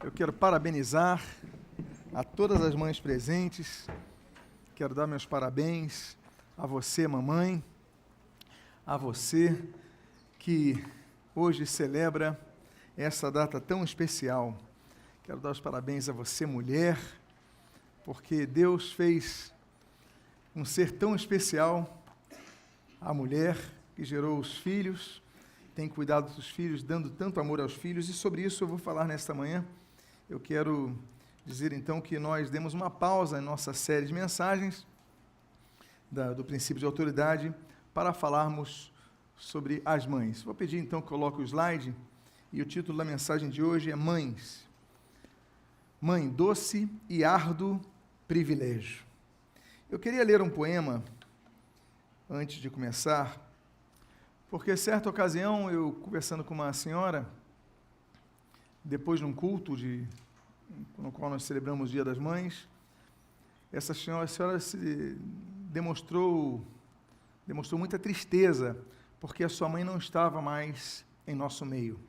Eu quero parabenizar a todas as mães presentes, quero dar meus parabéns a você, mamãe, a você que hoje celebra essa data tão especial. Quero dar os parabéns a você, mulher, porque Deus fez um ser tão especial, a mulher que gerou os filhos, tem cuidado dos filhos, dando tanto amor aos filhos, e sobre isso eu vou falar nesta manhã. Eu quero dizer então que nós demos uma pausa em nossa série de mensagens do princípio de autoridade para falarmos sobre as mães. Vou pedir então que coloque o slide, e o título da mensagem de hoje é Mães. Mãe, doce e árduo privilégio. Eu queria ler um poema antes de começar, porque certa ocasião eu conversando com uma senhora, depois de um culto no qual nós celebramos o Dia das Mães, essa senhora se demonstrou muita tristeza, porque a sua mãe não estava mais em nosso meio.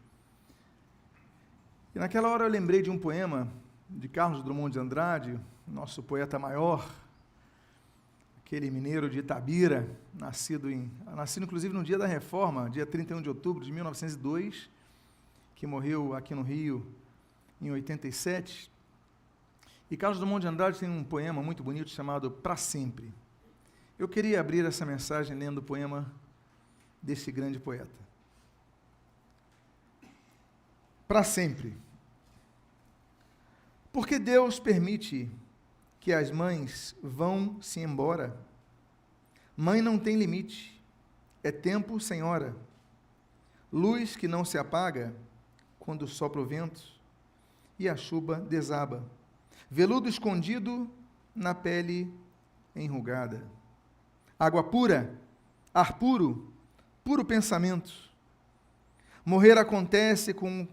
E naquela hora eu lembrei de um poema de Carlos Drummond de Andrade, nosso poeta maior, aquele mineiro de Itabira, nascido inclusive no dia da Reforma, dia 31 de outubro de 1902, que morreu aqui no Rio em 87. E Carlos Drummond de Andrade tem um poema muito bonito chamado Pra Sempre. Eu queria abrir essa mensagem lendo o poema desse grande poeta. Pra sempre. Porque Deus permite que as mães vão-se embora. Mãe não tem limite, é tempo sem hora. Luz que não se apaga quando sopra o vento e a chuva desaba. Veludo escondido na pele enrugada. Água pura, ar puro, puro pensamento. Morrer acontece com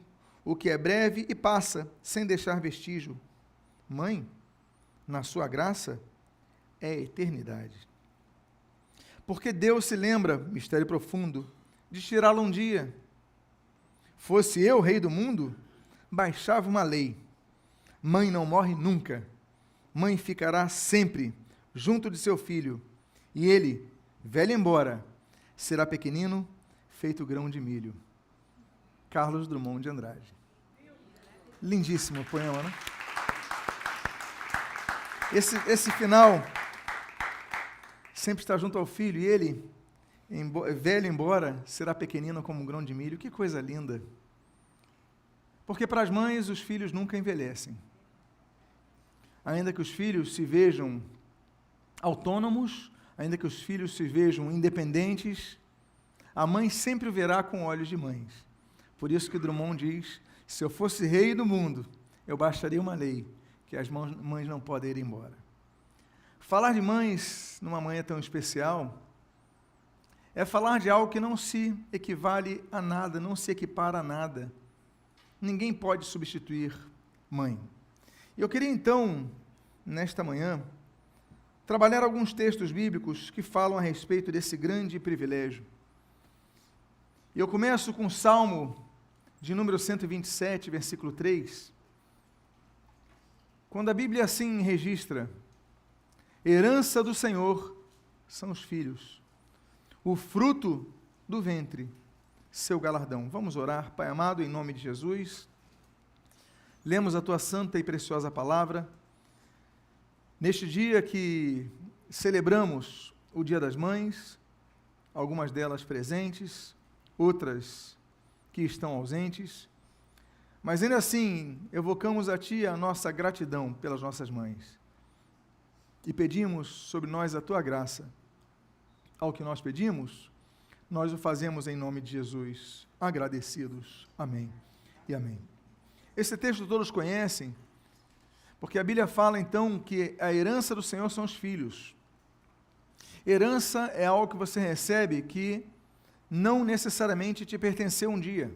o que é breve e passa, sem deixar vestígio. Mãe, na sua graça, é eternidade. Porque Deus se lembra, mistério profundo, de tirá-la um dia. Fosse eu rei do mundo, baixava uma lei. Mãe não morre nunca. Mãe ficará sempre junto de seu filho. E ele, velho embora, será pequenino, feito grão de milho. Carlos Drummond de Andrade. Lindíssimo poema, né? Esse final sempre está junto ao filho, e ele, velho embora, será pequenino como um grão de milho. Que coisa linda! Porque para as mães os filhos nunca envelhecem. Ainda que os filhos se vejam autônomos, ainda que os filhos se vejam independentes, a mãe sempre o verá com olhos de mães. Por isso que Drummond diz, se eu fosse rei do mundo, eu baixaria uma lei, que as mães não podem ir embora. Falar de mães numa manhã tão especial é falar de algo que não se equivale a nada, não se equipara a nada. Ninguém pode substituir mãe. E eu queria então, nesta manhã, trabalhar alguns textos bíblicos que falam a respeito desse grande privilégio. E eu começo com o Salmo de número 127, versículo 3, quando a Bíblia assim registra: herança do Senhor são os filhos, o fruto do ventre, seu galardão. Vamos orar. Pai amado, em nome de Jesus, lemos a tua santa e preciosa palavra, neste dia que celebramos o Dia das Mães, algumas delas presentes, outras que estão ausentes, mas ainda assim evocamos a Ti a nossa gratidão pelas nossas mães e pedimos sobre nós a Tua graça. Ao que nós pedimos, nós o fazemos em nome de Jesus, agradecidos. Amém e amém. Esse texto todos conhecem, porque a Bíblia fala então que a herança do Senhor são os filhos. Herança é algo que você recebe que não necessariamente te pertenceu um dia.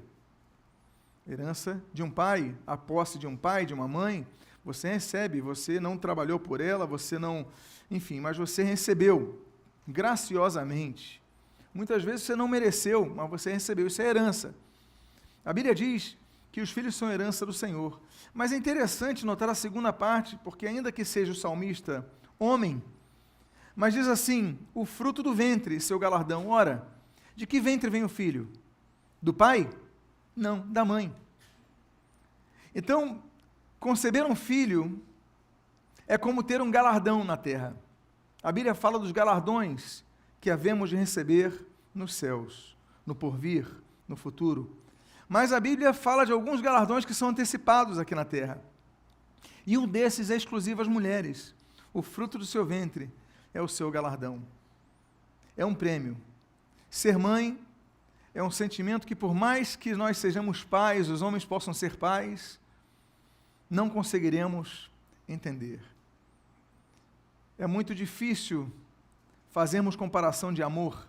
Herança de um pai, a posse de um pai, de uma mãe, você recebe, você não trabalhou por ela, você não, enfim, mas você recebeu graciosamente. Muitas vezes você não mereceu, mas você recebeu, isso é herança. A Bíblia diz que os filhos são herança do Senhor. Mas é interessante notar a segunda parte, porque ainda que seja o salmista homem, mas diz assim, o fruto do ventre, seu galardão. Ora, de que ventre vem o filho? Do pai? Não, da mãe. Então, conceber um filho é como ter um galardão na terra. A Bíblia fala dos galardões que havemos de receber nos céus, no porvir, no futuro. Mas a Bíblia fala de alguns galardões que são antecipados aqui na terra. E um desses é exclusivo às mulheres. O fruto do seu ventre é o seu galardão. É um prêmio. Ser mãe é um sentimento que, por mais que nós sejamos pais, os homens possam ser pais, não conseguiremos entender. É muito difícil fazermos comparação de amor.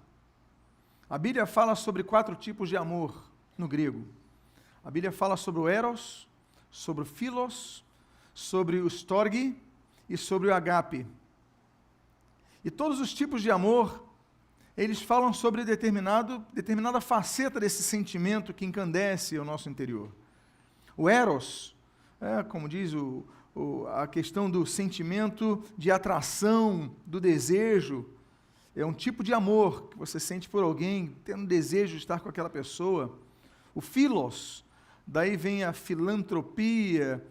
A Bíblia fala sobre 4 tipos de amor no grego. A Bíblia fala sobre o eros, sobre o philos, sobre o storge e sobre o agape. E todos os tipos de amor, eles falam sobre determinada faceta desse sentimento que encandece o nosso interior. O eros, como diz a questão do sentimento de atração, do desejo, é um tipo de amor que você sente por alguém, tendo desejo de estar com aquela pessoa. O philos, daí vem a filantropia,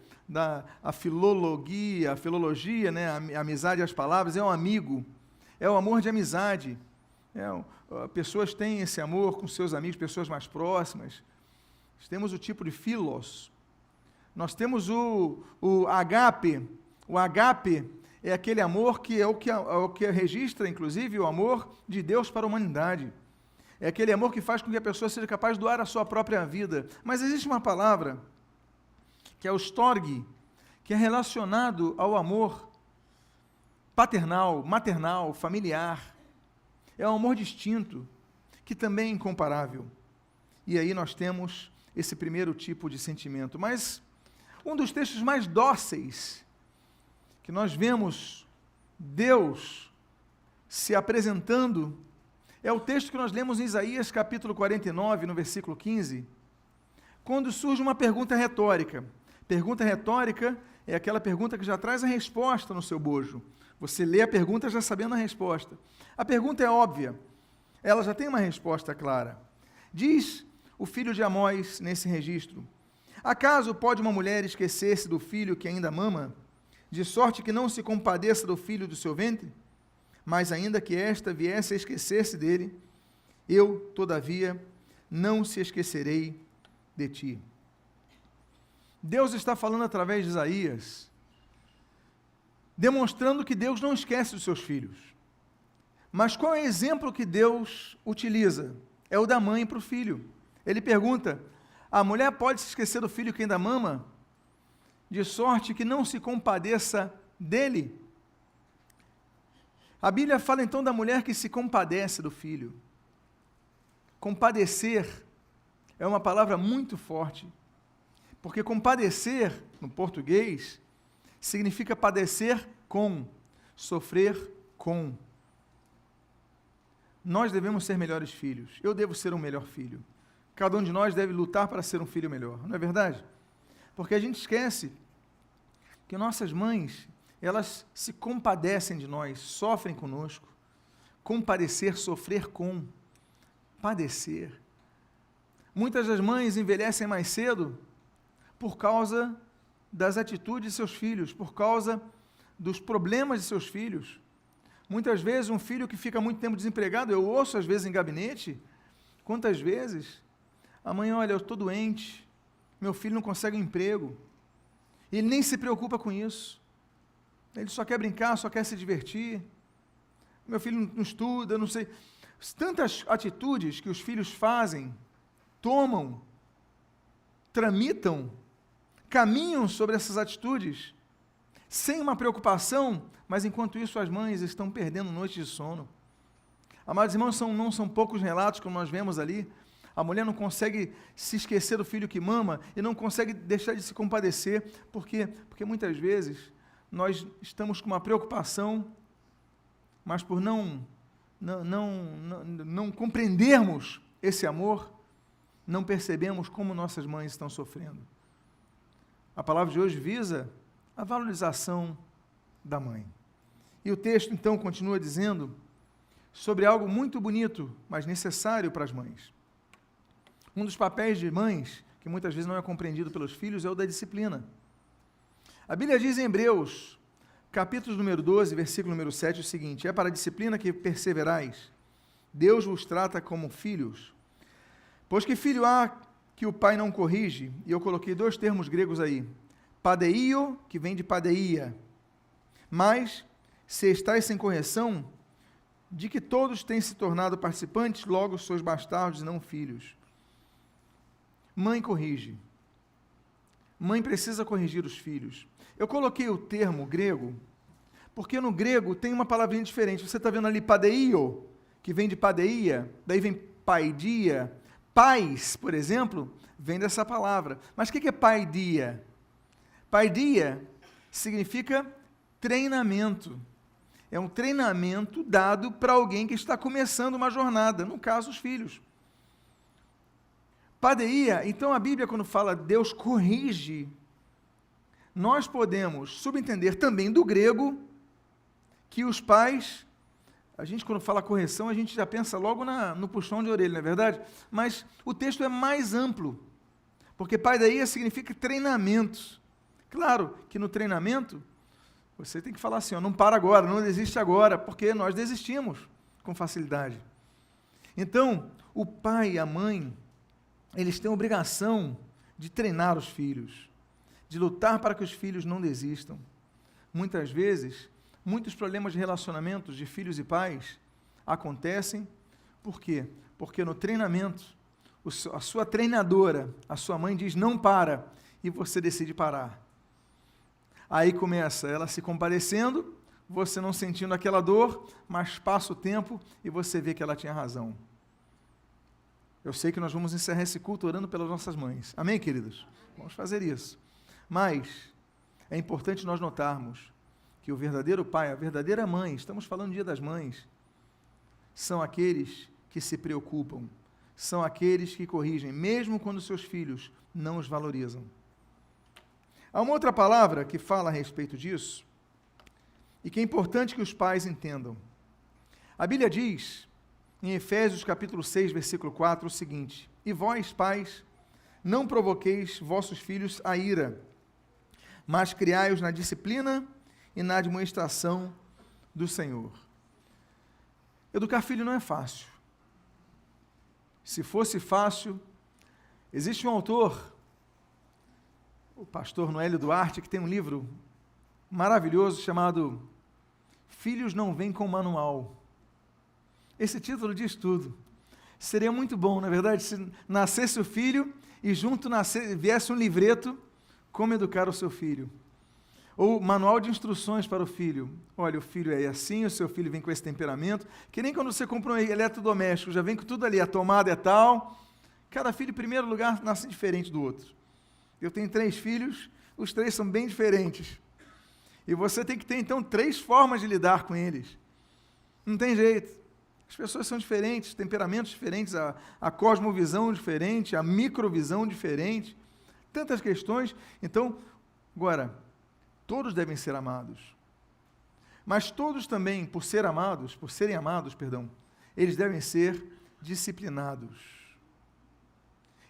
a filologia, né? A amizade às palavras, é um amigo, é o amor de amizade. Pessoas têm esse amor com seus amigos, pessoas mais próximas. Nós temos o tipo de philos. Nós temos o agape. O agape é aquele amor que é o que registra, inclusive, o amor de Deus para a humanidade. É aquele amor que faz com que a pessoa seja capaz de doar a sua própria vida. Mas existe uma palavra, que é o storge, que é relacionado ao amor paternal, maternal, familiar. É um amor distinto, que também é incomparável. E aí nós temos esse primeiro tipo de sentimento. Mas um dos textos mais dóceis que nós vemos Deus se apresentando é o texto que nós lemos em Isaías capítulo 49, no versículo 15, quando surge uma pergunta retórica. Pergunta retórica é aquela pergunta que já traz a resposta no seu bojo. Você lê a pergunta já sabendo a resposta. A pergunta é óbvia, ela já tem uma resposta clara. Diz o filho de Amós nesse registro: acaso pode uma mulher esquecer-se do filho que ainda mama, de sorte que não se compadeça do filho do seu ventre? Mas ainda que esta viesse a esquecer-se dele, eu, todavia, não se esquecerei de ti. Deus está falando através de Isaías, demonstrando que Deus não esquece dos seus filhos. Mas qual é o exemplo que Deus utiliza? É o da mãe para o filho. Ele pergunta: a mulher pode se esquecer do filho que ainda mama, de sorte que não se compadeça dele? A Bíblia fala então da mulher que se compadece do filho. Compadecer é uma palavra muito forte, porque compadecer, no português, significa padecer com, sofrer com. Nós devemos ser melhores filhos. Eu devo ser um melhor filho. Cada um de nós deve lutar para ser um filho melhor, não é verdade? Porque a gente esquece que nossas mães, elas se compadecem de nós, sofrem conosco. Compadecer, sofrer com, padecer. Muitas das mães envelhecem mais cedo por causa das atitudes de seus filhos, por causa dos problemas de seus filhos. Muitas vezes um filho que fica muito tempo desempregado, eu ouço às vezes em gabinete, quantas vezes a mãe: olha, eu estou doente, meu filho não consegue um emprego, e ele nem se preocupa com isso, ele só quer brincar, só quer se divertir, meu filho não estuda, não sei, tantas atitudes que os filhos fazem, tomam, tramitam, caminham sobre essas atitudes, sem uma preocupação, mas enquanto isso as mães estão perdendo noites de sono. Amados irmãos, não são poucos relatos como nós vemos ali. A mulher não consegue se esquecer do filho que mama e não consegue deixar de se compadecer. Por quê? Porque muitas vezes nós estamos com uma preocupação, mas por não compreendermos esse amor, não percebemos como nossas mães estão sofrendo. A palavra de hoje visa a valorização da mãe. E o texto, então, continua dizendo sobre algo muito bonito, mas necessário para as mães. Um dos papéis de mães, que muitas vezes não é compreendido pelos filhos, é o da disciplina. A Bíblia diz em Hebreus, capítulo número 12, versículo número 7, o seguinte: é para a disciplina que perseverais. Deus vos trata como filhos. Pois que filho há que o pai não corrige? E eu coloquei 2 termos gregos aí. Padeio, que vem de padeia. Mas, se estáis sem correção, de que todos têm se tornado participantes, logo sois bastardos e não filhos. Mãe corrige. Mãe precisa corrigir os filhos. Eu coloquei o termo grego, porque no grego tem uma palavrinha diferente. Você está vendo ali padeio, que vem de padeia, daí vem paidia. Pais, por exemplo, vem dessa palavra. Mas o que é paidia? Paidia significa treinamento. É um treinamento dado para alguém que está começando uma jornada, no caso, os filhos. Padeia, então a Bíblia, quando fala Deus corrige, nós podemos subentender também do grego que os pais, a gente quando fala correção, a gente já pensa logo no puxão de orelha, não é verdade? Mas o texto é mais amplo, porque padeia significa treinamento. Claro que no treinamento, você tem que falar assim, ó, não para agora, não desiste agora, porque nós desistimos com facilidade. Então, o pai e a mãe, eles têm a obrigação de treinar os filhos, de lutar para que os filhos não desistam. Muitas vezes, muitos problemas de relacionamentos de filhos e pais acontecem, por quê? Porque no treinamento, a sua treinadora, a sua mãe diz não para, e você decide parar. Aí começa ela se comparecendo, você não sentindo aquela dor, mas passa o tempo e você vê que ela tinha razão. Eu sei que nós vamos encerrar esse culto orando pelas nossas mães. Amém, queridos? Vamos fazer isso. Mas é importante nós notarmos que o verdadeiro pai, a verdadeira mãe, estamos falando do Dia das Mães, são aqueles que se preocupam, são aqueles que corrigem, mesmo quando seus filhos não os valorizam. Há uma outra palavra que fala a respeito disso, e que é importante que os pais entendam. A Bíblia diz, em Efésios capítulo 6, versículo 4, o seguinte: e vós, pais, não provoqueis vossos filhos a ira, mas criai-os na disciplina e na admoestação do Senhor. Educar filho não é fácil. Se fosse fácil, existe um autor, o pastor Noélio Duarte, que tem um livro maravilhoso chamado Filhos Não Vêm com Manual. Esse título diz tudo. Seria muito bom, na verdade, se nascesse o filho e junto viesse um livreto, como educar o seu filho. Ou manual de instruções para o filho. Olha, o filho é assim, o seu filho vem com esse temperamento, que nem quando você compra um eletrodoméstico, já vem com tudo ali, a tomada é tal. Cada filho, em primeiro lugar, nasce diferente do outro. Eu tenho 3 filhos, os 3 são bem diferentes. E você tem que ter, então, 3 formas de lidar com eles. Não tem jeito. As pessoas são diferentes, temperamentos diferentes, a cosmovisão diferente, a microvisão diferente, tantas questões. Então, agora, todos devem ser amados. Mas todos também, por serem amados, eles devem ser disciplinados.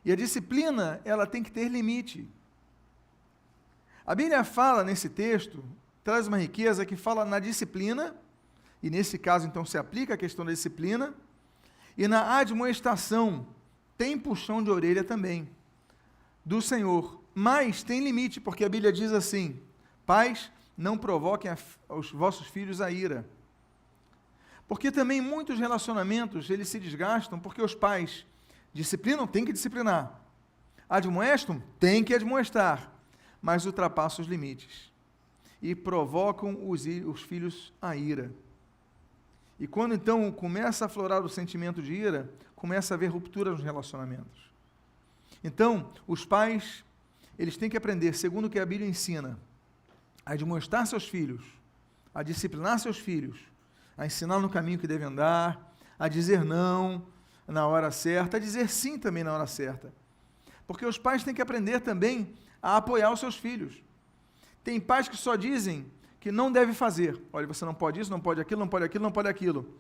E a disciplina, ela tem que ter limite. A Bíblia fala nesse texto, traz uma riqueza que fala na disciplina, e nesse caso então se aplica a questão da disciplina, e na admoestação, tem puxão de orelha também, do Senhor. Mas tem limite, porque a Bíblia diz assim: pais, não provoquem os vossos filhos a ira. Porque também muitos relacionamentos, eles se desgastam, porque os pais disciplinam, tem que disciplinar. Admoestam, tem que admoestar, mas ultrapassam os limites. E provocam os filhos a ira. E quando então começa a aflorar o sentimento de ira, começa a haver ruptura nos relacionamentos. Então, os pais, eles têm que aprender, segundo o que a Bíblia ensina, a admoestar seus filhos, a disciplinar seus filhos, a ensinar no caminho que devem andar, a dizer não na hora certa, a dizer sim também na hora certa. Porque os pais têm que aprender também a apoiar os seus filhos. Tem pais que só dizem que não deve fazer. Olha, você não pode isso, não pode aquilo, não pode aquilo, não pode aquilo.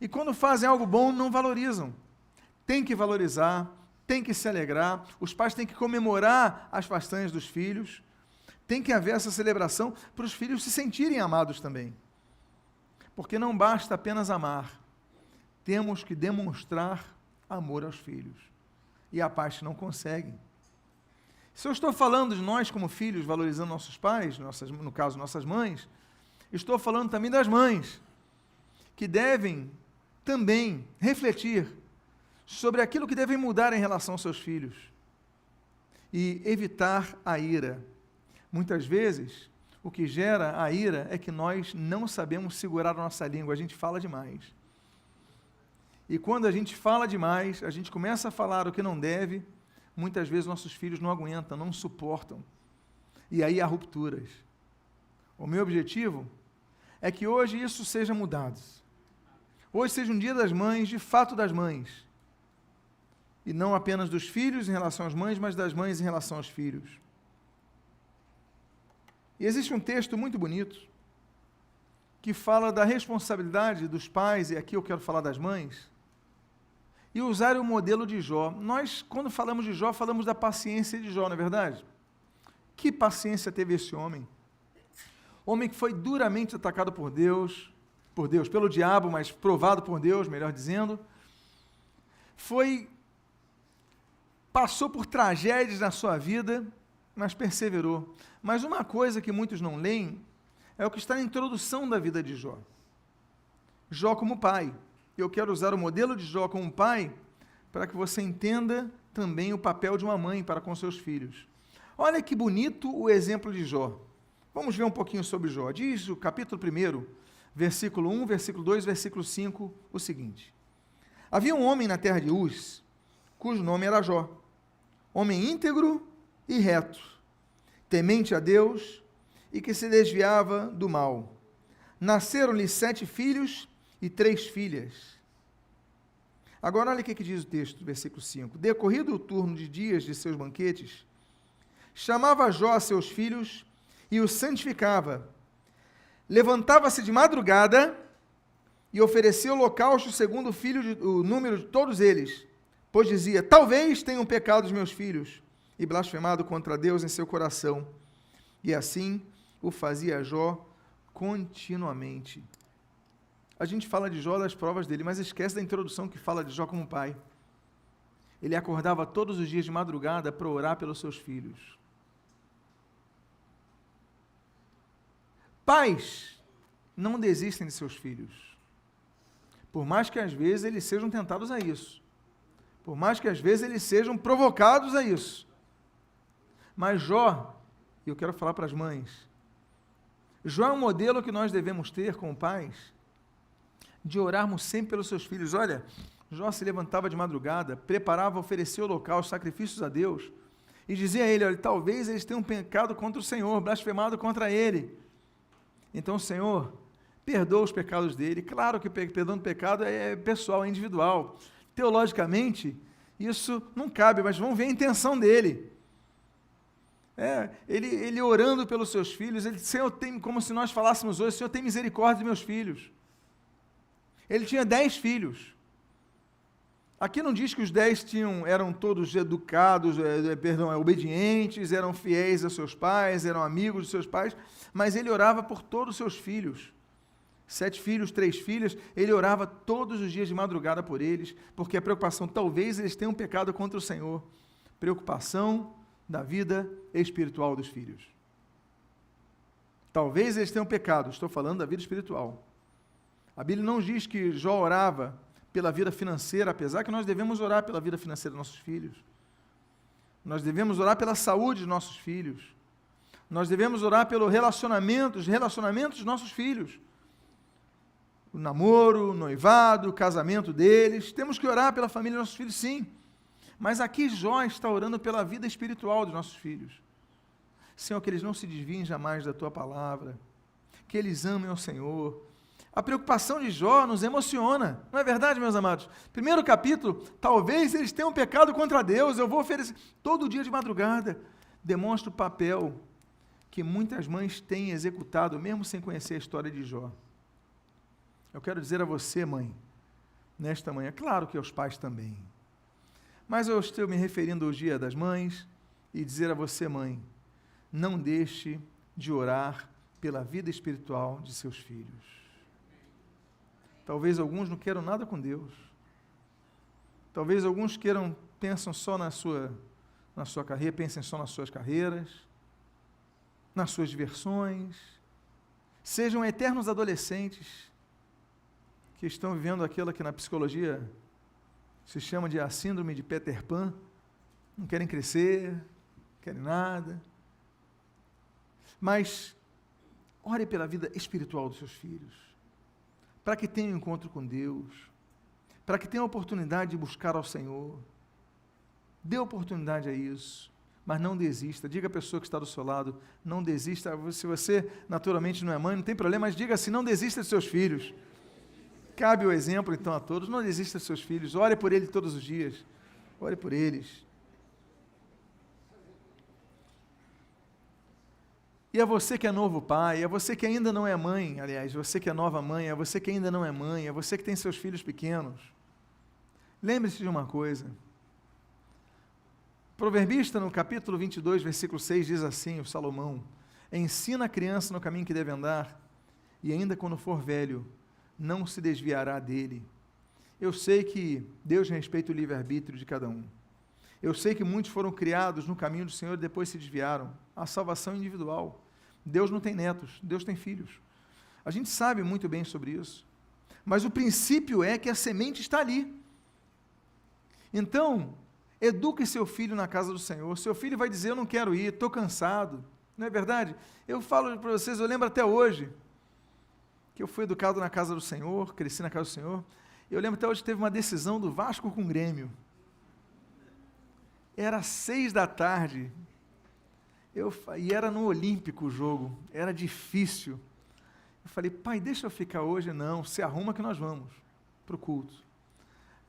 E quando fazem algo bom, não valorizam. Tem que valorizar, tem que se alegrar, os pais têm que comemorar as façanhas dos filhos, tem que haver essa celebração para os filhos se sentirem amados também. Porque não basta apenas amar, temos que demonstrar amor aos filhos. E há pais que não conseguem. Se eu estou falando de nós como filhos, valorizando nossos pais, no caso nossas mães, estou falando também das mães, que devem também refletir sobre aquilo que devem mudar em relação aos seus filhos e evitar a ira. Muitas vezes, o que gera a ira é que nós não sabemos segurar a nossa língua, a gente fala demais. E quando a gente fala demais, a gente começa a falar o que não deve, muitas vezes nossos filhos não aguentam, não suportam. E aí há rupturas. O meu objetivo é que hoje isso seja mudado. Hoje seja um dia das mães, de fato das mães. E não apenas dos filhos em relação às mães, mas das mães em relação aos filhos. E existe um texto muito bonito que fala da responsabilidade dos pais, e aqui eu quero falar das mães, e usar o modelo de Jó. Nós, quando falamos de Jó, falamos da paciência de Jó, não é verdade? Que paciência teve esse homem? Homem que foi duramente atacado por Deus, pelo diabo, mas provado por Deus, melhor dizendo. Passou por tragédias na sua vida, mas perseverou. Mas uma coisa que muitos não leem é o que está na introdução da vida de Jó. Jó como pai. Eu quero usar o modelo de Jó como pai para que você entenda também o papel de uma mãe para com seus filhos. Olha que bonito o exemplo de Jó. Vamos ver um pouquinho sobre Jó. Diz o capítulo 1, versículo 1, versículo 2, versículo 5, o seguinte. Havia um homem na terra de Uz, cujo nome era Jó, homem íntegro e reto, temente a Deus e que se desviava do mal. Nasceram-lhe 7 filhos e 3 filhas. Agora olha o que diz o texto, versículo 5. Decorrido o turno de dias de seus banquetes, chamava Jó a seus filhos e os santificava. Levantava-se de madrugada e oferecia holocausto segundo o número de todos eles, pois dizia, talvez tenham pecado os meus filhos, e blasfemado contra Deus em seu coração. E assim o fazia Jó continuamente. A gente fala de Jó das provas dele, mas esquece da introdução que fala de Jó como pai. Ele acordava todos os dias de madrugada para orar pelos seus filhos. Pais não desistem de seus filhos, por mais que às vezes eles sejam tentados a isso, por mais que às vezes eles sejam provocados a isso. Mas Jó, e eu quero falar para as mães, Jó é um modelo que nós devemos ter como pais, de orarmos sempre pelos seus filhos. Olha, Jó se levantava de madrugada, preparava, oferecia holocausto, sacrifícios a Deus, e dizia a ele, olha, talvez eles tenham pecado contra o Senhor, blasfemado contra ele. Então, Senhor, perdoa os pecados dele. Claro que perdão do pecado é pessoal, é individual. Teologicamente, isso não cabe, mas vamos ver a intenção dele. Ele orando pelos seus filhos, Senhor, como se nós falássemos hoje, Senhor, tem misericórdia dos meus filhos. Ele tinha 10 filhos. Aqui não diz que os 10 eram todos educados, obedientes, eram fiéis aos seus pais, eram amigos dos seus pais, mas ele orava por todos os seus filhos. 7 filhos, 3 filhas, ele orava todos os dias de madrugada por eles, porque a preocupação, talvez eles tenham pecado contra o Senhor. Preocupação da vida espiritual dos filhos. Talvez eles tenham pecado, estou falando da vida espiritual. A Bíblia não diz que Jó orava pela vida financeira, apesar que nós devemos orar pela vida financeira dos nossos filhos. Nós devemos orar pela saúde dos nossos filhos. Nós devemos orar pelo relacionamento, os relacionamentos dos nossos filhos. O namoro, o noivado, o casamento deles. Temos que orar pela família dos nossos filhos, sim. Mas aqui Jó está orando pela vida espiritual dos nossos filhos. Senhor, que eles não se desviem jamais da Tua palavra, que eles amem ao Senhor. A preocupação de Jó nos emociona, não é verdade, meus amados? Primeiro capítulo, talvez eles tenham pecado contra Deus, eu vou oferecer todo dia de madrugada, demonstra o papel que muitas mães têm executado, mesmo sem conhecer a história de Jó. Eu quero dizer a você, mãe, nesta manhã, claro que aos pais também, mas eu estou me referindo ao Dia das Mães e dizer a você, mãe, não deixe de orar pela vida espiritual de seus filhos. Talvez alguns não queiram nada com Deus. Talvez alguns pensam só na sua carreira, pensem só nas suas carreiras, nas suas diversões, sejam eternos adolescentes que estão vivendo aquilo que na psicologia se chama de a síndrome de Peter Pan, não querem crescer, não querem nada. Mas ore pela vida espiritual dos seus filhos, para que tenham um encontro com Deus, para que tenham a oportunidade de buscar ao Senhor. Dê oportunidade a isso, mas não desista. Diga à pessoa que está do seu lado, não desista. Se você naturalmente não é mãe, não tem problema, mas diga assim, não desista dos seus filhos. Cabe o exemplo então a todos, não desista dos seus filhos, ore por eles todos os dias, ore por eles. E a você que é novo pai, a você que ainda não é mãe, aliás, você que é nova mãe, a você que ainda não é mãe, a você que tem seus filhos pequenos, lembre-se de uma coisa. O proverbista, no capítulo 22, versículo 6, diz assim, o Salomão, ensina a criança no caminho que deve andar, e ainda quando for velho, não se desviará dele. Eu sei que Deus respeita o livre-arbítrio de cada um. Eu sei que muitos foram criados no caminho do Senhor e depois se desviaram. A salvação individual. Deus não tem netos, Deus tem filhos. A gente sabe muito bem sobre isso. Mas o princípio é que a semente está ali. Então, eduque seu filho na casa do Senhor. Seu filho vai dizer, eu não quero ir, estou cansado. Não é verdade? Eu falo para vocês, eu lembro até hoje, que eu fui educado na casa do Senhor, cresci na casa do Senhor, eu lembro até hoje que teve uma decisão do Vasco com o Grêmio. Era 6h, e era no Olímpico o jogo, era difícil. Eu falei, pai, deixa eu ficar hoje. Não, se arruma que nós vamos para o culto.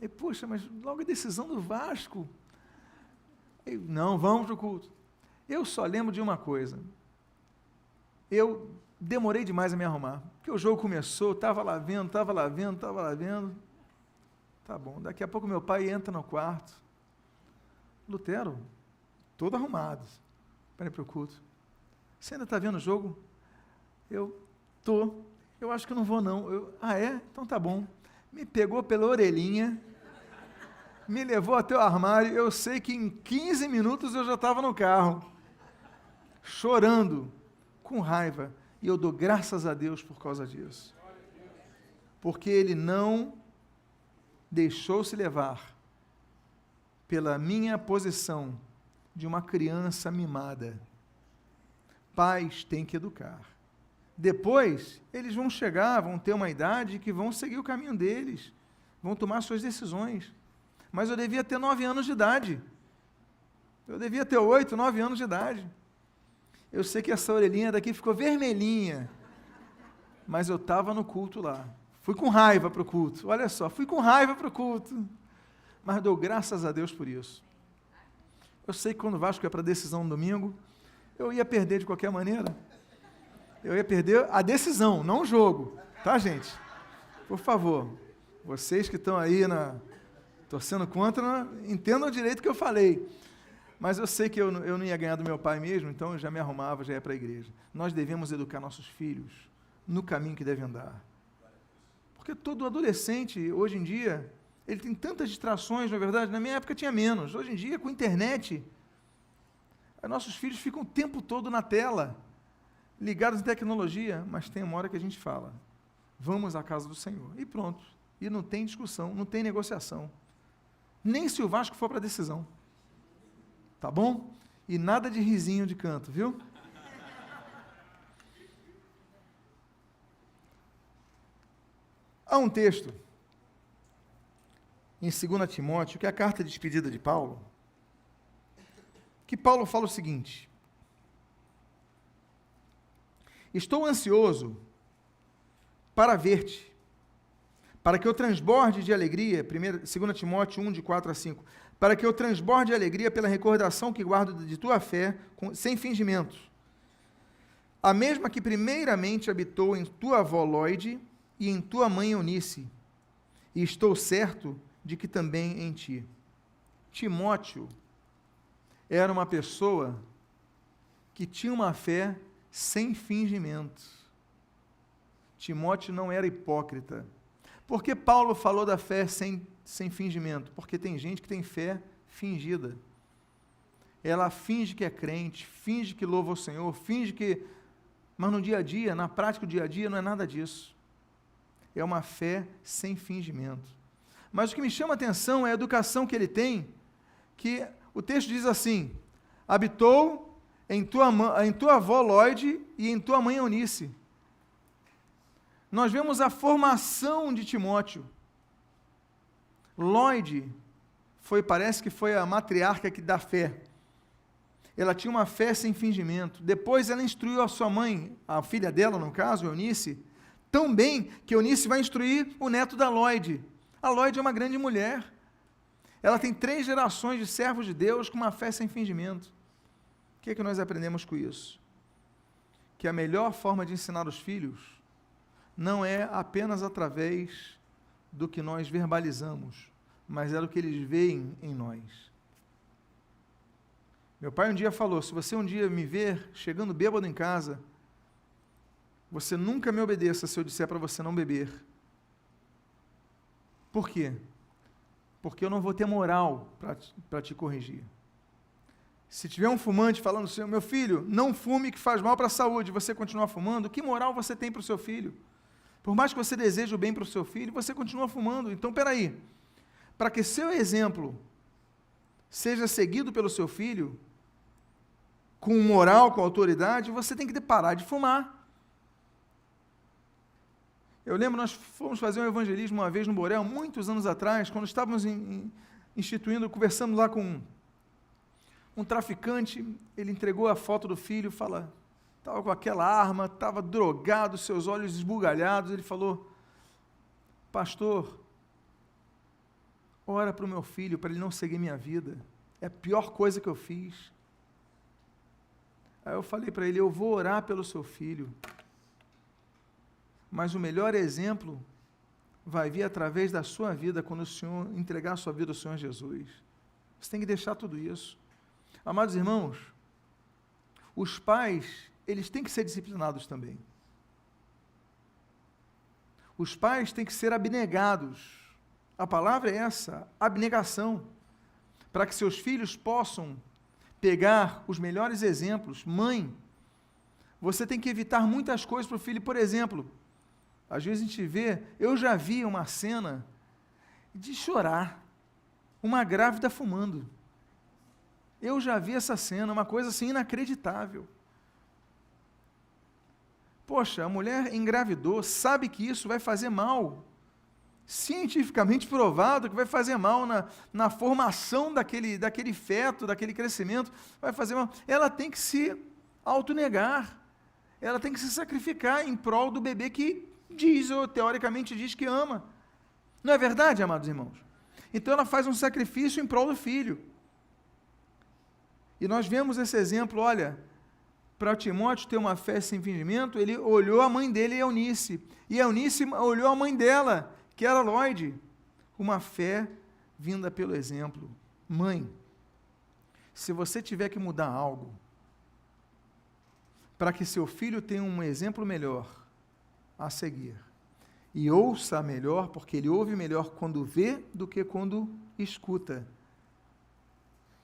Aí, poxa, mas logo a decisão do Vasco. Não, vamos para o culto. Eu só lembro de uma coisa, eu demorei demais a me arrumar, porque o jogo começou, estava lá vendo, tá bom, daqui a pouco meu pai entra no quarto, Lutero, todo arrumado, para ir para o culto, você ainda está vendo o jogo? Eu acho que não vou não, então tá bom, me pegou pela orelhinha, me levou até o armário, eu sei que em 15 minutos eu já estava no carro, chorando, com raiva, e eu dou graças a Deus por causa disso. Porque ele não deixou se levar pela minha posição de uma criança mimada. Pais têm que educar. Depois, eles vão chegar, vão ter uma idade que vão seguir o caminho deles, vão tomar suas decisões. Mas eu devia ter 9 anos de idade. Eu devia ter 8, 9 anos de idade. Eu sei que essa orelhinha daqui ficou vermelhinha, mas eu estava no culto lá. Fui com raiva para o culto, olha só, fui com raiva para o culto, mas dou graças a Deus por isso. Eu sei que quando o Vasco ia para a decisão no domingo, eu ia perder de qualquer maneira. Eu ia perder a decisão, não o jogo, tá, gente? Por favor, vocês que estão aí torcendo contra, entendam direito o que eu falei. Mas eu sei que eu não ia ganhar do meu pai mesmo, então eu já me arrumava, já ia para a igreja. Nós devemos educar nossos filhos no caminho que devem andar. Porque todo adolescente, hoje em dia, ele tem tantas distrações, não é verdade? Na minha época tinha menos. Hoje em dia, com a internet, nossos filhos ficam o tempo todo na tela, ligados em tecnologia, mas tem uma hora que a gente fala, vamos à casa do Senhor. E pronto. E não tem discussão, não tem negociação. Nem se o Vasco for para a decisão. Tá bom? E nada de risinho de canto, viu? Há um texto em 2 Timóteo, que é a carta de despedida de Paulo, que Paulo fala o seguinte: estou ansioso para ver-te, para que eu transborde de alegria, 2 Timóteo 1, de 4 a 5, para que eu transborde de alegria pela recordação que guardo de tua fé, sem fingimento. A mesma que primeiramente habitou em tua avó Lóide e em tua mãe Eunice, e estou certo de que também em ti. Timóteo era uma pessoa que tinha uma fé sem fingimento. Timóteo não era hipócrita. Por que Paulo falou da fé sem fingimento? Porque tem gente que tem fé fingida. Ela finge que é crente, finge que louva o Senhor, finge que... Mas no dia a dia, na prática do dia a dia, não é nada disso. É uma fé sem fingimento. Mas o que me chama a atenção é a educação que ele tem, que o texto diz assim: habitou em tua avó Lóide e em tua mãe Eunice. Nós vemos a formação de Timóteo. Lóide parece que foi a matriarca da fé. Ela tinha uma fé sem fingimento. Depois ela instruiu a sua mãe, a filha dela, no caso, Eunice, tão bem que Eunice vai instruir o neto da Lóide. A Lóide é uma grande mulher. Ela tem 3 gerações de servos de Deus com uma fé sem fingimento. O que é que nós aprendemos com isso? Que a melhor forma de ensinar os filhos não é apenas através do que nós verbalizamos, mas é do que eles veem em nós. Meu pai um dia falou: se você um dia me ver chegando bêbado em casa, você nunca me obedeça se eu disser para você não beber. Por quê? Porque eu não vou ter moral para te corrigir. Se tiver um fumante falando assim: meu filho, não fume que faz mal para a saúde, você continuar fumando, que moral você tem para o seu filho? Por mais que você deseje o bem para o seu filho, você continua fumando. Então, peraí, para que seu exemplo seja seguido pelo seu filho, com moral, com autoridade, você tem que parar de fumar. Eu lembro, nós fomos fazer um evangelismo uma vez no Borel, muitos anos atrás, quando estávamos instituindo, conversando lá com um traficante, ele entregou a foto do filho, estava com aquela arma, estava drogado, seus olhos esbugalhados, ele falou: pastor, ora para o meu filho, para ele não seguir minha vida, é a pior coisa que eu fiz. Aí eu falei para ele: eu vou orar pelo seu filho, mas o melhor exemplo vai vir através da sua vida, quando o Senhor entregar a sua vida ao Senhor Jesus. Você tem que deixar tudo isso. Amados irmãos, os pais, eles têm que ser disciplinados também. Os pais têm que ser abnegados. A palavra é essa, abnegação, para que seus filhos possam pegar os melhores exemplos. Mãe, você tem que evitar muitas coisas para o filho. Por exemplo, às vezes a gente vê, eu já vi uma cena de chorar, uma grávida fumando. Eu já vi essa cena, uma coisa assim inacreditável. Poxa, a mulher engravidou, sabe que isso vai fazer mal, cientificamente provado que vai fazer mal na formação daquele feto, daquele crescimento, vai fazer mal. Ela tem que se autonegar, ela tem que se sacrificar em prol do bebê que diz, ou teoricamente diz que ama. Não é verdade, amados irmãos? Então ela faz um sacrifício em prol do filho. E nós vemos esse exemplo, olha, para Timóteo ter uma fé sem fingimento, ele olhou a mãe dele, Eunice, e Eunice olhou a mãe dela, que era Lóide, uma fé vinda pelo exemplo. Mãe, se você tiver que mudar algo, para que seu filho tenha um exemplo melhor a seguir, e ouça melhor, porque ele ouve melhor quando vê do que quando escuta,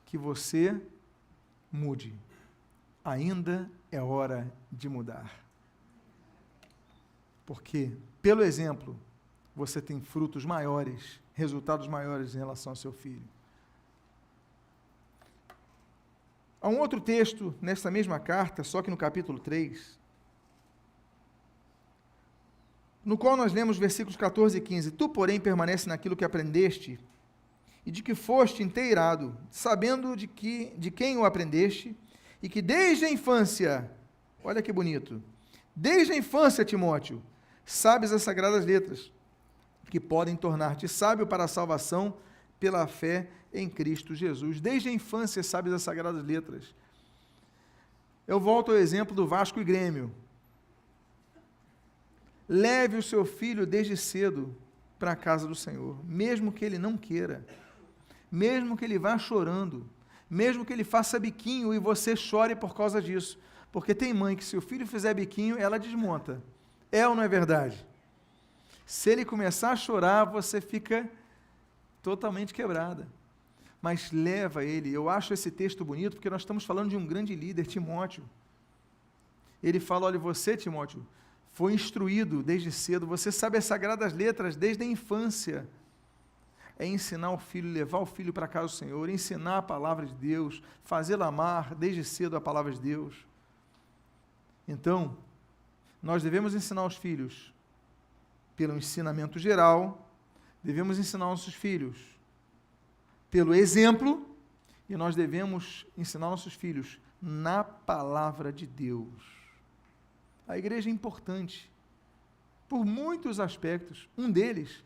que você mude. Ainda é hora de mudar. Porque, pelo exemplo, você tem frutos maiores, resultados maiores em relação ao seu filho. Há um outro texto nesta mesma carta, só que no capítulo 3, no qual nós lemos versículos 14 e 15. Tu, porém, permanece naquilo que aprendeste e de que foste inteirado, sabendo de quem o aprendeste, e que desde a infância, olha que bonito, desde a infância, Timóteo, sabes as sagradas letras, que podem tornar-te sábio para a salvação pela fé em Cristo Jesus. Desde a infância sabe das Sagradas Letras. Eu volto ao exemplo do Vasco e Grêmio. Leve o seu filho desde cedo para a casa do Senhor, mesmo que ele não queira, mesmo que ele vá chorando, mesmo que ele faça biquinho e você chore por causa disso, porque tem mãe que se o filho fizer biquinho, ela desmonta. É ou não é verdade? Se ele começar a chorar, você fica totalmente quebrada. Mas leva ele. Eu acho esse texto bonito, porque nós estamos falando de um grande líder, Timóteo. Ele fala, olha, você, Timóteo, foi instruído desde cedo, você sabe as Sagradas Letras desde a infância. É ensinar o filho, levar o filho para a casa do Senhor, ensinar a palavra de Deus, fazê-lo amar desde cedo a palavra de Deus. Então, nós devemos ensinar os filhos pelo ensinamento geral, devemos ensinar nossos filhos pelo exemplo, e nós devemos ensinar nossos filhos na palavra de Deus. A igreja é importante por muitos aspectos. Um deles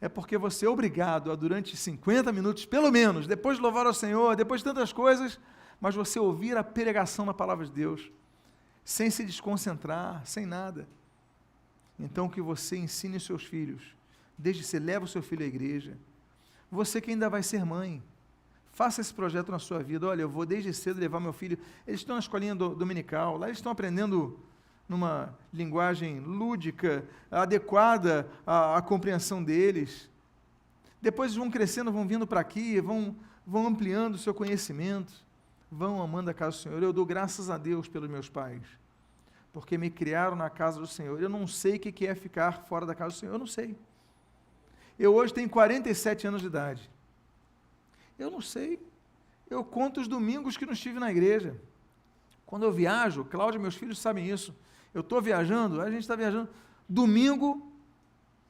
é porque você é obrigado a, durante 50 minutos, pelo menos, depois de louvar ao Senhor, depois de tantas coisas, mas você ouvir a pregação da palavra de Deus, sem se desconcentrar, sem nada. Então, que você ensine os seus filhos, desde que você leva o seu filho à igreja. Você que ainda vai ser mãe, faça esse projeto na sua vida. Olha, eu vou desde cedo levar meu filho, eles estão na escolinha dominical, lá eles estão aprendendo numa linguagem lúdica, adequada à compreensão deles. Depois vão crescendo, vão vindo para aqui, vão ampliando o seu conhecimento, vão amando a casa do Senhor. Eu dou graças a Deus pelos meus pais, porque me criaram na casa do Senhor. Eu não sei o que é ficar fora da casa do Senhor, eu não sei. Eu hoje tenho 47 anos de idade. Eu não sei. Eu conto os domingos que não estive na igreja. Quando eu viajo, Cláudia e meus filhos sabem isso, eu estou viajando, a gente está viajando, domingo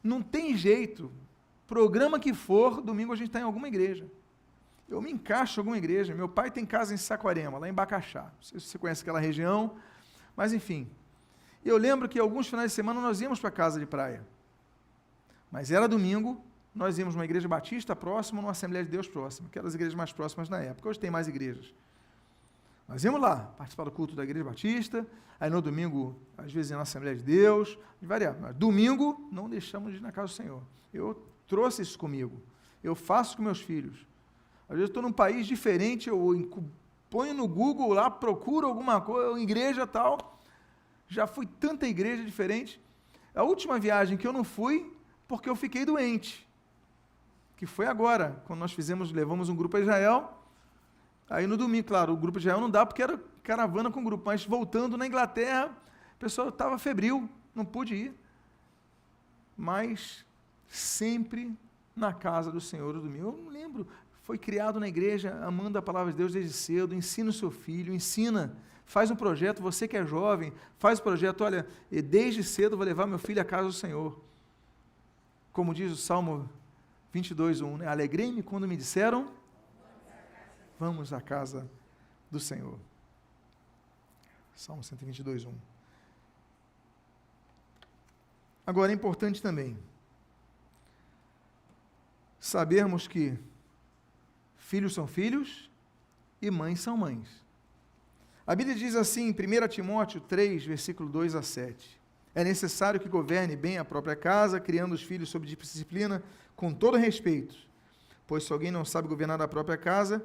não tem jeito, programa que for, domingo a gente está em alguma igreja. Eu me encaixo em alguma igreja. Meu pai tem casa em Saquarema, lá em Bacaxá. Não sei se você conhece aquela região, mas enfim. Eu lembro que alguns finais de semana nós íamos para a casa de praia. Mas era domingo, nós íamos numa igreja batista próxima, numa Assembleia de Deus próxima, que eram as igrejas mais próximas na época. Hoje tem mais igrejas. Nós íamos lá, participar do culto da igreja batista, aí no domingo, às vezes, na Assembleia de Deus, de variar. Mas domingo, não deixamos de ir na casa do Senhor. Eu trouxe isso comigo. Eu faço com meus filhos. Às vezes estou num país diferente, eu ponho no Google lá, procuro alguma coisa, igreja tal. Já fui tanta igreja diferente. A última viagem que eu não fui, porque eu fiquei doente, que foi agora, quando nós levamos um grupo a Israel. Aí no domingo, claro, o grupo de Israel não dá porque era caravana com grupo, mas voltando na Inglaterra, o pessoal estava febril, não pude ir. Mas sempre na casa do Senhor no domingo. Eu não lembro, foi criado na igreja, amando a palavra de Deus desde cedo, ensina o seu filho, faz um projeto, você que é jovem, faz o projeto, olha, desde cedo vou levar meu filho à casa do Senhor. Como diz o Salmo 22:1, né? Alegrei-me quando me disseram, vamos à casa do Senhor. Salmo 122:1. Agora é importante também sabermos que filhos são filhos e mães são mães. A Bíblia diz assim em 1 Timóteo 3, versículo 2 a 7. É necessário que governe bem a própria casa, criando os filhos sob disciplina, com todo respeito. Pois se alguém não sabe governar a própria casa,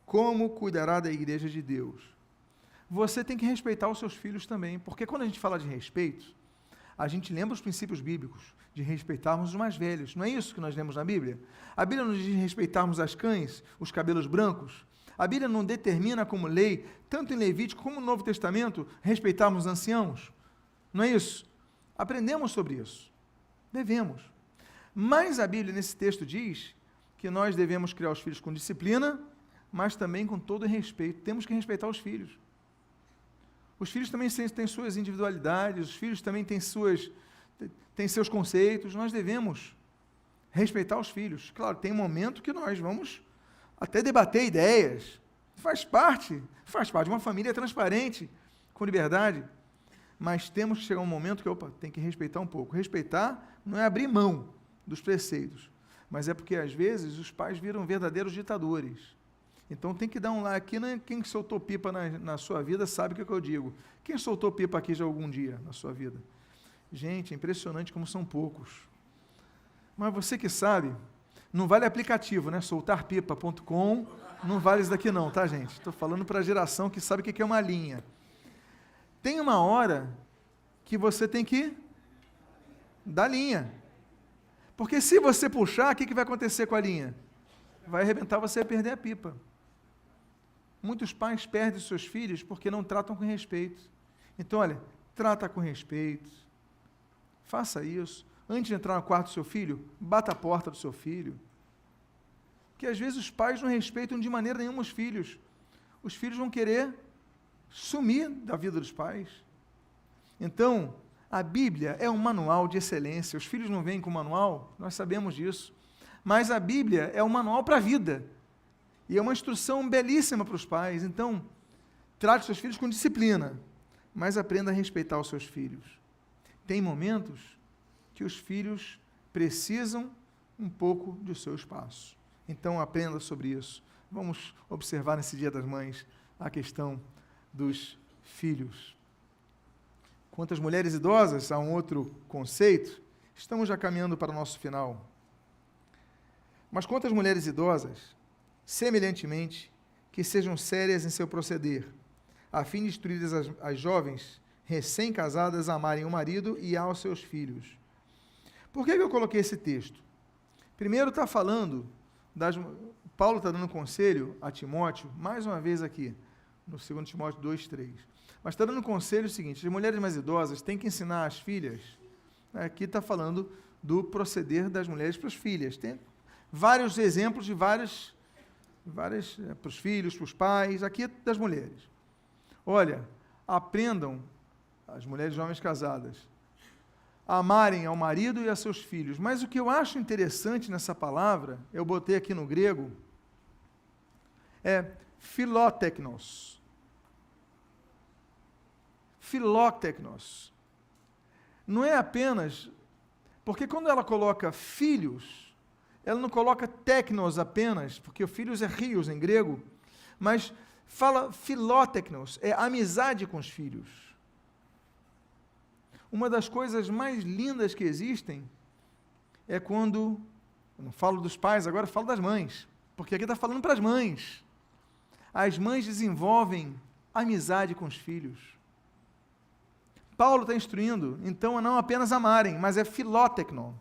como cuidará da igreja de Deus? Você tem que respeitar os seus filhos também, porque quando a gente fala de respeito, a gente lembra os princípios bíblicos, de respeitarmos os mais velhos. Não é isso que nós lemos na Bíblia? A Bíblia nos diz respeitarmos as cães, os cabelos brancos. A Bíblia não determina como lei, tanto em Levítico como no Novo Testamento, respeitarmos os anciãos. Não é isso? Aprendemos sobre isso. Devemos. Mas a Bíblia, nesse texto, diz que nós devemos criar os filhos com disciplina, mas também com todo respeito. Temos que respeitar os filhos. Os filhos também têm suas individualidades, os filhos também têm seus conceitos. Nós devemos respeitar os filhos. Claro, tem um momento que nós vamos até debater ideias. Faz parte de uma família transparente, com liberdade. Mas temos que chegar a um momento que, tem que respeitar um pouco. Respeitar não é abrir mão dos preceitos, mas é porque, às vezes, os pais viram verdadeiros ditadores. Então, tem que dar um lá aqui, né? Quem soltou pipa na sua vida sabe o que eu digo. Quem soltou pipa aqui já algum dia na sua vida? Gente, é impressionante como são poucos. Mas você que sabe, não vale aplicativo, né? Soltarpipa.com, não vale isso daqui não, tá, gente? Estou falando para a geração que sabe o que é uma linha. Tem uma hora que você tem que dar linha. Porque se você puxar, o que vai acontecer com a linha? Vai arrebentar, você vai perder a pipa. Muitos pais perdem seus filhos porque não tratam com respeito. Então, olha, trata com respeito. Faça isso. Antes de entrar no quarto do seu filho, bata a porta do seu filho. Porque às vezes os pais não respeitam de maneira nenhuma os filhos. Os filhos vão querer sumir da vida dos pais. Então, a Bíblia é um manual de excelência. Os filhos não vêm com manual, nós sabemos disso. Mas a Bíblia é um manual para a vida. E é uma instrução belíssima para os pais. Então, trate seus filhos com disciplina, mas aprenda a respeitar os seus filhos. Tem momentos que os filhos precisam um pouco do seu espaço. Então, aprenda sobre isso. Vamos observar nesse Dia das Mães a questão dos filhos. Quanto às mulheres idosas, há um outro conceito. Estamos já caminhando para o nosso final. Mas quanto às mulheres idosas, semelhantemente, que sejam sérias em seu proceder, a fim de instruir as jovens recém-casadas a amarem o marido e aos seus filhos. Por que eu coloquei esse texto? Primeiro está falando, Paulo está dando conselho a Timóteo, mais uma vez aqui, no 2 Timóteo 2:3. Mas está dando conselho o seguinte: as mulheres mais idosas têm que ensinar as filhas, aqui está falando do proceder das mulheres para as filhas. Tem vários exemplos de várias para os filhos, para os pais, aqui das mulheres. Olha, aprendam, as mulheres jovens casadas, a amarem ao marido e a seus filhos. Mas o que eu acho interessante nessa palavra, eu botei aqui no grego, é filóteknos. Filóteknos. Não é apenas, porque quando ela coloca filhos, ela não coloca teknos apenas, porque o filhos é rios em grego, mas fala filóteknos, é amizade com os filhos. Uma das coisas mais lindas que existem é quando, eu não falo dos pais, agora falo das mães, porque aqui está falando para as mães. As mães desenvolvem amizade com os filhos. Paulo está instruindo, então, a não apenas amarem, mas é filóteknos,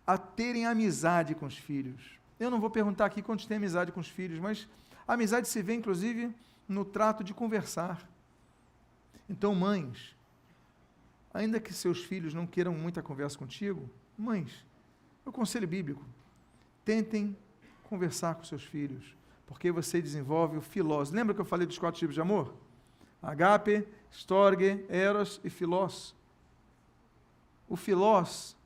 a terem amizade com os filhos. Eu não vou perguntar aqui quantos têm amizade com os filhos, mas a amizade se vê, inclusive, no trato de conversar. Então, mães, ainda que seus filhos não queiram muita conversa contigo, mães, é o conselho bíblico, tentem conversar com seus filhos, porque você desenvolve o filós. Lembra que eu falei dos 4 tipos de amor? Agape, storge, eros e filós. O filós,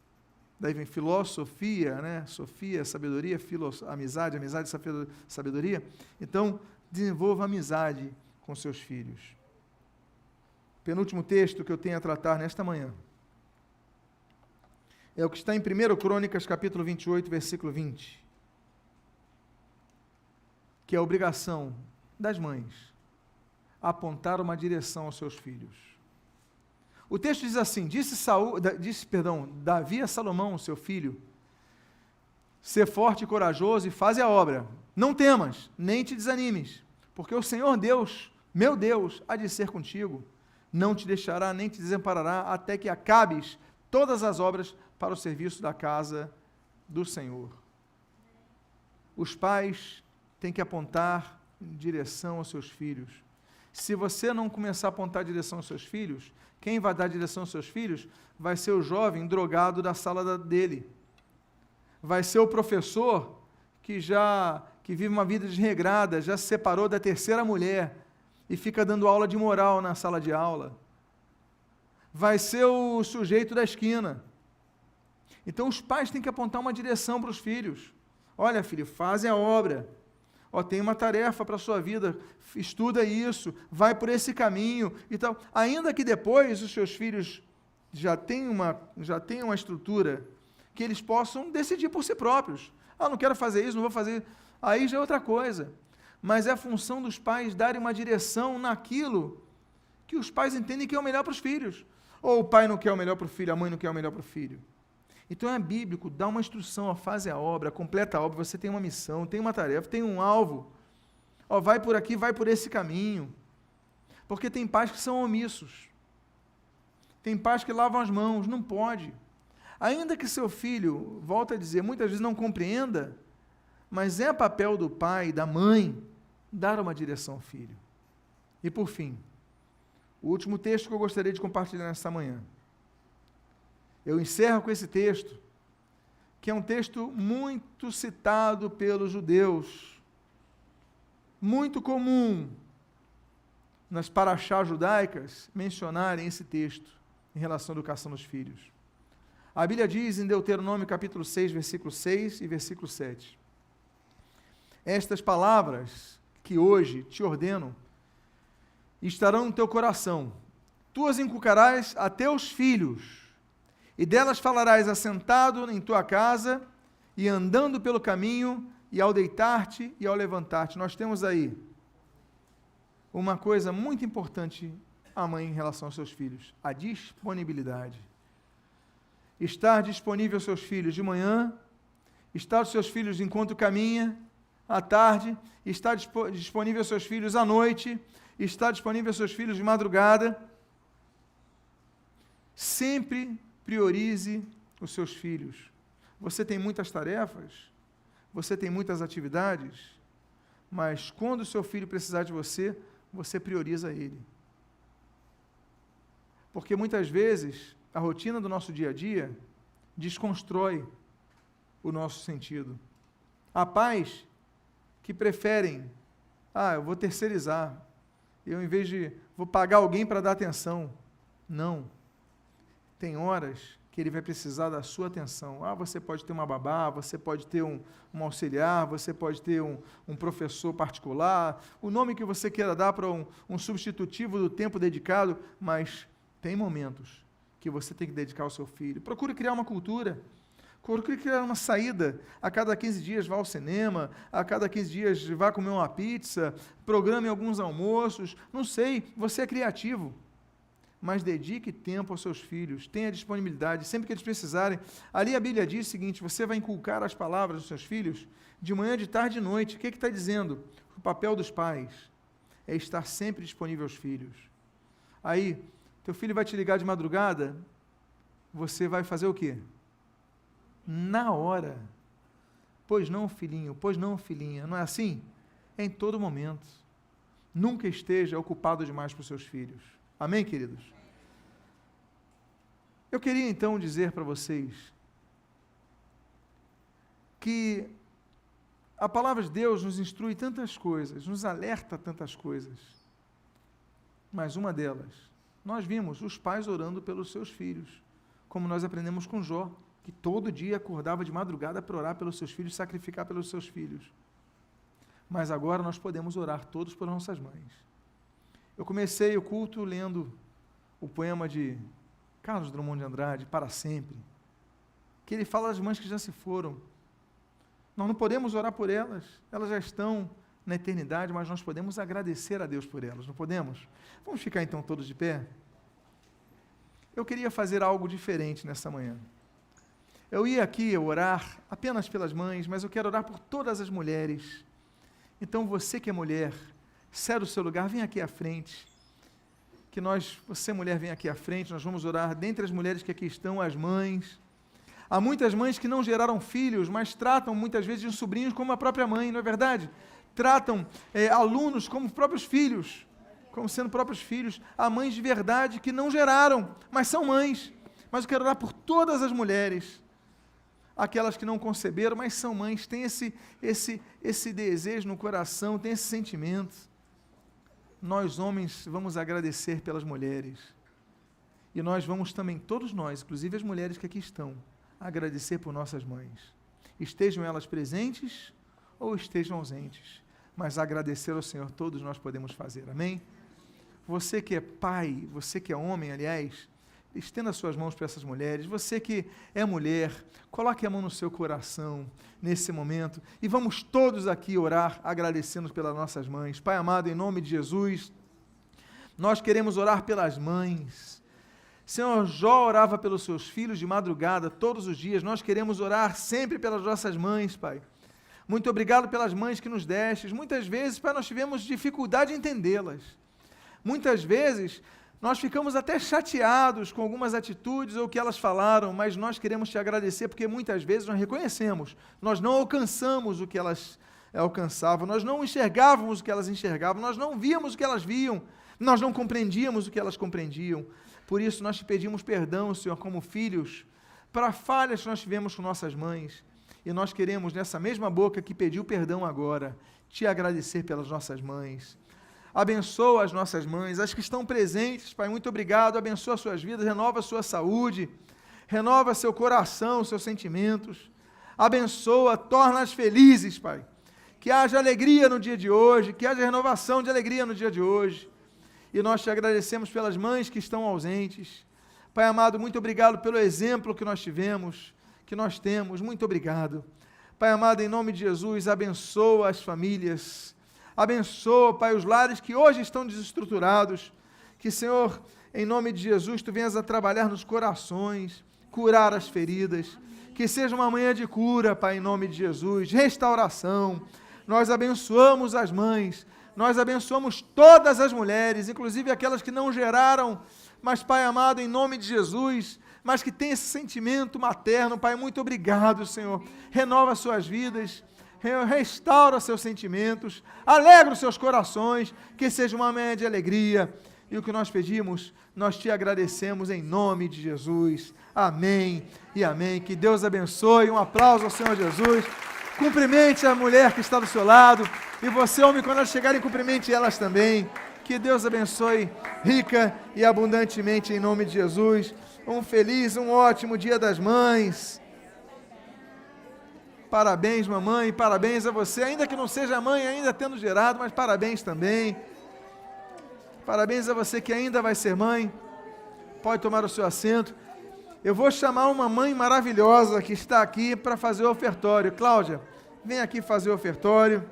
daí vem filosofia, né? Sofia, sabedoria, amizade, sabedoria. Então, desenvolva amizade com seus filhos. Penúltimo texto que eu tenho a tratar nesta manhã é o que está em 1 Crônicas, capítulo 28, versículo 20, que é a obrigação das mães apontar uma direção aos seus filhos. O texto diz assim: disse Davi a Salomão, seu filho, ser forte e corajoso e faze a obra. Não temas, nem te desanimes, porque o Senhor Deus, meu Deus, há de ser contigo. Não te deixará, nem te desamparará, até que acabes todas as obras para o serviço da casa do Senhor. Os pais têm que apontar direção aos seus filhos. Se você não começar a apontar direção aos seus filhos, quem vai dar direção aos seus filhos vai ser o jovem drogado da sala dele. Vai ser o professor que vive uma vida desregrada, já se separou da 3ª mulher e fica dando aula de moral na sala de aula. Vai ser o sujeito da esquina. Então os pais têm que apontar uma direção para os filhos. Olha, filho, faze a obra. Tem uma tarefa para a sua vida, estuda isso, vai por esse caminho e tal. Ainda que depois os seus filhos já tenham uma estrutura que eles possam decidir por si próprios. Não quero fazer isso, não vou fazer. Aí já é outra coisa. Mas é a função dos pais darem uma direção naquilo que os pais entendem que é o melhor para os filhos. Ou o pai não quer o melhor para o filho, a mãe não quer o melhor para o filho. Então é bíblico, dá uma instrução, faz a obra, completa a obra, você tem uma missão, tem uma tarefa, tem um alvo. Vai por aqui, vai por esse caminho. Porque tem pais que são omissos. Tem pais que lavam as mãos, não pode. Ainda que seu filho, volta a dizer, muitas vezes não compreenda, mas é papel do pai, da mãe, dar uma direção ao filho. E por fim, o último texto que eu gostaria de compartilhar nesta manhã. Eu encerro com esse texto, que é um texto muito citado pelos judeus, muito comum nas paraxás judaicas mencionarem esse texto em relação à educação dos filhos. A Bíblia diz em Deuteronômio capítulo 6, versículo 6 e versículo 7. Estas palavras que hoje te ordeno estarão no teu coração. Tu as inculcarás a teus filhos, e delas falarás assentado em tua casa, e andando pelo caminho, e ao deitar-te e ao levantar-te. Nós temos aí uma coisa muito importante a mãe em relação aos seus filhos: a disponibilidade. Estar disponível aos seus filhos de manhã, estar aos seus filhos enquanto caminha, à tarde, estar disponível aos seus filhos à noite, estar disponível aos seus filhos de madrugada. Sempre priorize os seus filhos. Você tem muitas tarefas, você tem muitas atividades, mas quando o seu filho precisar de você, você prioriza ele. Porque muitas vezes a rotina do nosso dia a dia desconstrói o nosso sentido. Há pais que preferem, eu vou terceirizar, vou pagar alguém para dar atenção. Não. Tem horas que ele vai precisar da sua atenção. Você pode ter uma babá, você pode ter um auxiliar, você pode ter um professor particular, o nome que você queira dar para um substitutivo do tempo dedicado, mas tem momentos que você tem que dedicar ao seu filho. Procure criar uma cultura. Procure criar uma saída. A cada 15 dias vá ao cinema, a cada 15 dias vá comer uma pizza, programe alguns almoços, não sei, você é criativo. Mas dedique tempo aos seus filhos, tenha disponibilidade, sempre que eles precisarem. Ali a Bíblia diz o seguinte: você vai inculcar as palavras dos seus filhos de manhã, de tarde e de noite. O que está dizendo? O papel dos pais é estar sempre disponível aos filhos. Aí, teu filho vai te ligar de madrugada, você vai fazer o quê? Na hora. Pois não, filhinho, pois não, filhinha. Não é assim? É em todo momento. Nunca esteja ocupado demais para os seus filhos. Amém, queridos? Eu queria então dizer para vocês que a palavra de Deus nos instrui tantas coisas, nos alerta tantas coisas, mas uma delas, nós vimos os pais orando pelos seus filhos, como nós aprendemos com Jó, que todo dia acordava de madrugada para orar pelos seus filhos, sacrificar pelos seus filhos. Mas agora nós podemos orar todos por nossas mães. Eu comecei o culto lendo o poema de Carlos Drummond de Andrade, Para Sempre, que ele fala das mães que já se foram. Nós não podemos orar por elas, elas já estão na eternidade, mas nós podemos agradecer a Deus por elas, não podemos? Vamos ficar então todos de pé? Eu queria fazer algo diferente nessa manhã. Eu ia aqui orar apenas pelas mães, mas eu quero orar por todas as mulheres. Então você que é mulher, cede o seu lugar, vem aqui à frente. Você mulher, vem aqui à frente, nós vamos orar dentre as mulheres que aqui estão, as mães. Há muitas mães que não geraram filhos, mas tratam muitas vezes os sobrinhos como a própria mãe, não é verdade? Tratam alunos como próprios filhos, como sendo próprios filhos. Há mães de verdade que não geraram, mas são mães. Mas eu quero orar por todas as mulheres, aquelas que não conceberam, mas são mães, têm esse desejo no coração, têm esse sentimento. Nós, homens, vamos agradecer pelas mulheres. E nós vamos também, todos nós, inclusive as mulheres que aqui estão, agradecer por nossas mães. Estejam elas presentes ou estejam ausentes. Mas agradecer ao Senhor, todos nós podemos fazer. Amém? Você que é pai, você que é homem, aliás, estenda suas mãos para essas mulheres. Você que é mulher, coloque a mão no seu coração nesse momento e vamos todos aqui orar agradecendo pelas nossas mães. Pai amado, em nome de Jesus, nós queremos orar pelas mães. Senhor, Jó orava pelos seus filhos de madrugada, todos os dias. Nós queremos orar sempre pelas nossas mães, Pai. Muito obrigado pelas mães que nos destes. Muitas vezes, Pai, nós tivemos dificuldade em entendê-las. Muitas vezes, nós ficamos até chateados com algumas atitudes ou o que elas falaram, mas nós queremos te agradecer porque muitas vezes nós reconhecemos, nós não alcançamos o que elas alcançavam, nós não enxergávamos o que elas enxergavam, nós não víamos o que elas viam, nós não compreendíamos o que elas compreendiam. Por isso nós te pedimos perdão, Senhor, como filhos, para falhas que nós tivemos com nossas mães. E nós queremos, nessa mesma boca que pediu perdão agora, te agradecer pelas nossas mães. Abençoa as nossas mães, as que estão presentes, Pai, muito obrigado, abençoa as suas vidas, renova a sua saúde, renova seu coração, seus sentimentos, abençoa, torna-as felizes, Pai, que haja alegria no dia de hoje, que haja renovação de alegria no dia de hoje, e nós te agradecemos pelas mães que estão ausentes. Pai amado, muito obrigado pelo exemplo que nós tivemos, que nós temos, muito obrigado. Pai amado, em nome de Jesus, abençoa as famílias, abençoa, Pai, os lares que hoje estão desestruturados, que, Senhor, em nome de Jesus, Tu venhas a trabalhar nos corações, curar as feridas, que seja uma manhã de cura, Pai, em nome de Jesus, restauração. Nós abençoamos as mães, nós abençoamos todas as mulheres, inclusive aquelas que não geraram, mas, Pai amado, em nome de Jesus, mas que tem esse sentimento materno, Pai, muito obrigado, Senhor, renova suas vidas, restaura seus sentimentos, alegra os seus corações, que seja uma manhã de alegria, e o que nós pedimos, nós te agradecemos em nome de Jesus, amém e amém, que Deus abençoe, um aplauso ao Senhor Jesus, cumprimente a mulher que está do seu lado, e você, homem, quando elas chegarem, cumprimente elas também, que Deus abençoe rica e abundantemente em nome de Jesus, um feliz, um ótimo Dia das Mães. Parabéns, mamãe, parabéns a você, ainda que não seja mãe, ainda tendo gerado, mas parabéns também. Parabéns a você que ainda vai ser mãe. Pode tomar o seu assento. Eu vou chamar uma mãe maravilhosa que está aqui para fazer o ofertório. Cláudia, vem aqui fazer o ofertório.